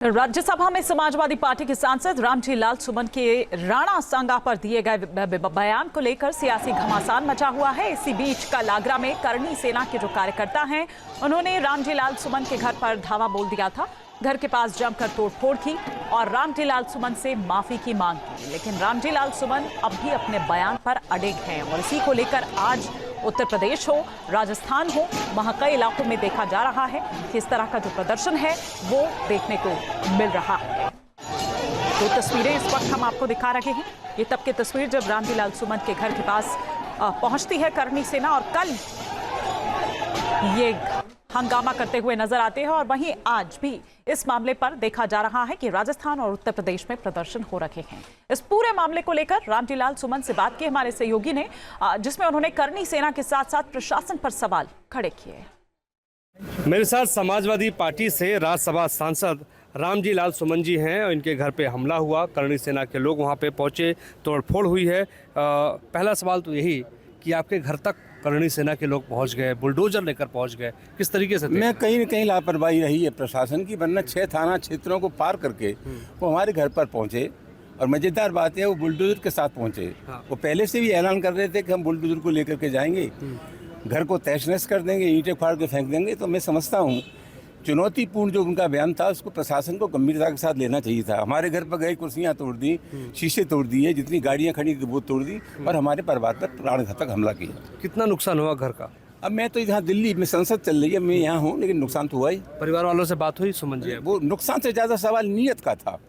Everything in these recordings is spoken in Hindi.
राज्यसभा में समाजवादी पार्टी के सांसद रामजी लाल सुमन के राणा सांगा पर दिए गए बयान को लेकर सियासी घमासान मचा हुआ है। इसी बीच कल आगरा में करणी सेना के जो कार्यकर्ता हैं, उन्होंने रामजी लाल सुमन के घर पर धावा बोल दिया था। घर के पास जमकर तोड़फोड़ की और रामजी लाल सुमन से माफी की मांग की, लेकिन रामजी लाल सुमन अब भी अपने बयान पर अड़िग हैं और इसी को लेकर आज उत्तर प्रदेश हो, राजस्थान हो, वहां कई इलाकों में देखा जा रहा है कि इस तरह का जो प्रदर्शन है वो देखने को मिल रहा है। तो तस्वीरें इस वक्त हम आपको दिखा रहे हैं। ये तब की तस्वीर जब रामजी लाल सुमन के घर के पास पहुंचती है करणी सेना और कल ये हंगामा करते हुए नजर आते हैं। और वहीं आज भी इस मामले पर देखा जा रहा है कि राजस्थान और उत्तर प्रदेश में प्रदर्शन हो रहे हैं। इस पूरे मामले को लेकर रामजी लाल सुमन से बात की हमारे सहयोगी ने, जिसमें उन्होंने करणी सेना के साथ साथ प्रशासन पर सवाल खड़े किए। मेरे साथ समाजवादी पार्टी से राज्यसभा सांसद रामजी लाल सुमन जी हैं और इनके घर पे हमला हुआ, करणी सेना के लोग वहाँ पे पहुँचे, तोड़फोड़ हुई है। पहला सवाल तो यही कि आपके घर तक करणी सेना के लोग पहुंच गए, बुलडोजर लेकर पहुंच गए, किस तरीके से? मैं कहीं न कहीं लापरवाही रही है प्रशासन की, वरना 6 थाना क्षेत्रों को पार करके वो हमारे घर पर पहुंचे और मजेदार बात है वो बुलडोजर के साथ पहुंचे। हाँ। वो पहले से भी ऐलान कर रहे थे कि हम बुलडोजर को लेकर के जाएंगे, घर को तहस-नहस कर देंगे, ईंटें फाड़ के फेंक देंगे। तो मैं समझता हूँ चुनौतीपूर्ण जो उनका बयान था उसको प्रशासन को गंभीरता के साथ लेना चाहिए था। हमारे घर पर गई कुर्सियां तोड़ दी, शीशे तोड़ दिए, जितनी गाड़ियां खड़ी थी वो तोड़ दी और हमारे परिवार पर प्राणघातक हमला किया। कितना नुकसान हुआ घर का? अब मैं तो यहाँ दिल्ली में संसद चल रही है, मैं यहाँ हूँ, लेकिन नुकसान तो हुआ ही। परिवार वालों से बात हुई सुमन जी? वो नुकसान से ज्यादा सवाल नीयत का था।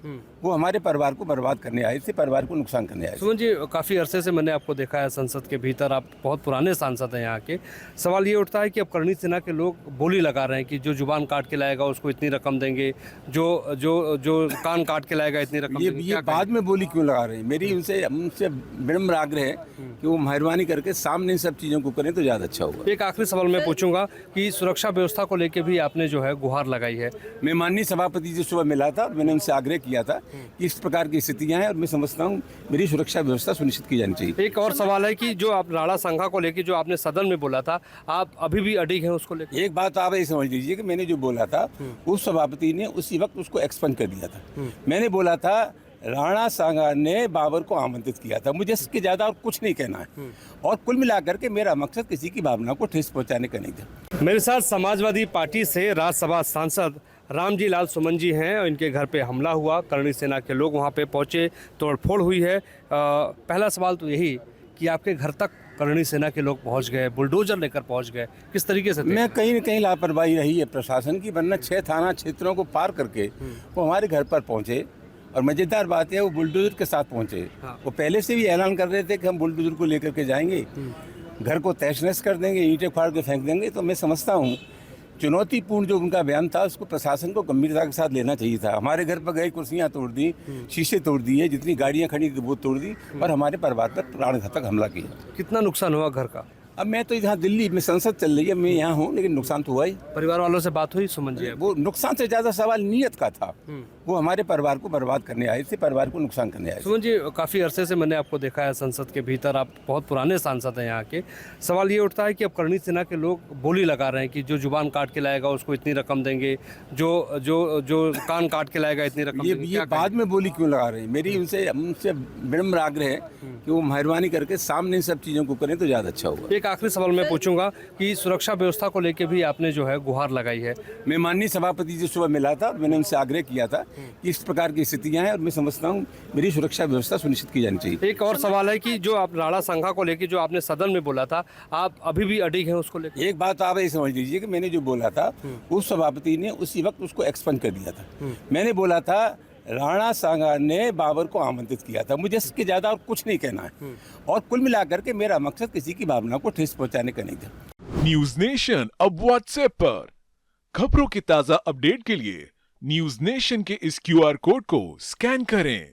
वो हमारे परिवार को बर्बाद करने आए थे, परिवार को नुकसान करने आए थे। सुमन जी, काफ़ी अरसे से मैंने आपको देखा है संसद के भीतर, आप बहुत पुराने सांसद हैं यहाँ के। सवाल ये उठता है कि अब करणी सेना के लोग बोली लगा रहे हैं कि जो जुबान काट के लाएगा उसको इतनी रकम देंगे, जो जो जो कान काट के लाएगा इतनी रकम देंगे। ये बाद में बोली क्यों लगा रहे हैं? मेरी उनसे विनम्र आग्रह है कि वो मेहरबानी करके सामने इन सब चीज़ों को करें तो ज़्यादा अच्छा होगा। एक आखिरी सवाल मैं पूछूंगा कि सुरक्षा व्यवस्था को लेकर भी आपने जो है गुहार लगाई है। मैं माननीय सभापति जी सुबह मिला था, मैंने उनसे आग्रह किया था कि इस प्रकार की स्थितियां हैं और मैं समझता हूं मेरी सुरक्षा व्यवस्था सुनिश्चित की जानी चाहिए। एक और सवाल है कि जो आप राणा सांगा को लेकर जो आपने सदन में बोला था, आप अभी भी अडिग हैं उसको लेकर? एक बात आप ये समझ लीजिए कि मैंने जो बोला था उस सभापति ने उसी वक्त उसको एक्सपेंड कर दिया था। मैंने बोला था राणा सांगा ने बाबर को आमंत्रित किया था, मुझे इसके ज्यादा और कुछ नहीं कहना है। और कुल मिलाकर के मेरा मकसद किसी की भावना को ठेस पहुंचाने का नहीं था। मेरे साथ समाजवादी पार्टी से राज्यसभा सांसद रामजी लाल सुमन जी हैं और इनके घर पे हमला हुआ, करणी सेना के लोग वहाँ पे पहुँचे, तोड़फोड़ हुई है। पहला सवाल तो यही कि आपके घर तक करणी सेना के लोग पहुँच गए, बुलडोजर लेकर पहुँच गए, किस तरीके से? मैं कहीं न कहीं लापरवाही रही है प्रशासन की, वरना 6 थाना क्षेत्रों को पार करके वो हमारे घर पर पहुँचे और मजेदार बात है वो बुलडोजर के साथ पहुँचे। हाँ। वो पहले से भी ऐलान कर रहे थे कि हम बुलडोजर को लेकर के जाएंगे, घर को तहस-नहस कर देंगे, ईंटें फाड़ के फेंक देंगे। तो मैं समझता हूँ चुनौतीपूर्ण जो उनका बयान था उसको प्रशासन को गंभीरता के साथ लेना चाहिए था। हमारे घर पर गई कुर्सियां तोड़ दी, शीशे तोड़ दिए, जितनी गाड़ियां खड़ी थी वो तोड़ दी और हमारे परिवार पर प्राणघातक हमला किया। कितना नुकसान हुआ घर का? अब मैं तो यहाँ दिल्ली में संसद चल रही है, मैं यहाँ हूँ, लेकिन नुकसान तो हुआ ही। परिवार वालों से बात हुई सुमन जी? वो नुकसान से ज्यादा सवाल नीयत का था। वो हमारे परिवार को बर्बाद करने आए थे, परिवार को नुकसान करने आए थे। सुमन जी, काफ़ी अरसे से मैंने आपको देखा है संसद के भीतर, आप बहुत पुराने सांसद हैं यहाँ के। सवाल ये उठता है कि अब करणी सेना के लोग बोली लगा रहे हैं कि जो जुबान काट के लाएगा उसको इतनी रकम देंगे, जो जो जो कान काट के लाएगा इतनी रकम देंगे। ये बाद में बोली क्यों लगा रहे हैं? मेरी उनसे विनम्र आग्रह है कि वो मेहरबानी करके सामने इन सब चीज़ों को करें तो ज़्यादा अच्छा होगा। एक आखिरी सवाल मैं पूछूंगा कि सुरक्षा व्यवस्था को लेकर भी आपने जो है गुहार लगाई है। मैं माननीय सभापति जी सुबह मिला था, मैंने उनसे आग्रह किया था कि इस प्रकार की स्थितियां हैं और मैं समझता हूं मेरी सुरक्षा व्यवस्था सुनिश्चित की जानी चाहिए। एक और सवाल है कि जो आप राणा सांगा को लेकर जो आपने सदन में बोला था, आप अभी भी अडिग हैं उसको लेकर? एक बात आप ये समझ लीजिए कि मैंने जो बोला था उस सभापति ने उसी वक्त उसको एक्सपेंड कर दिया था। मैंने बोला था राणा सांगा ने बाबर को आमंत्रित किया था, मुझे इसके ज्यादा और कुछ नहीं कहना है। और कुल मिलाकर के मेरा मकसद किसी की भावना को ठेस पहुंचाने का नहीं था। न्यूज नेशन अब व्हाट्सएप पर खबरों की ताजा अपडेट के लिए न्यूज नेशन के इस QR कोड को स्कैन करें।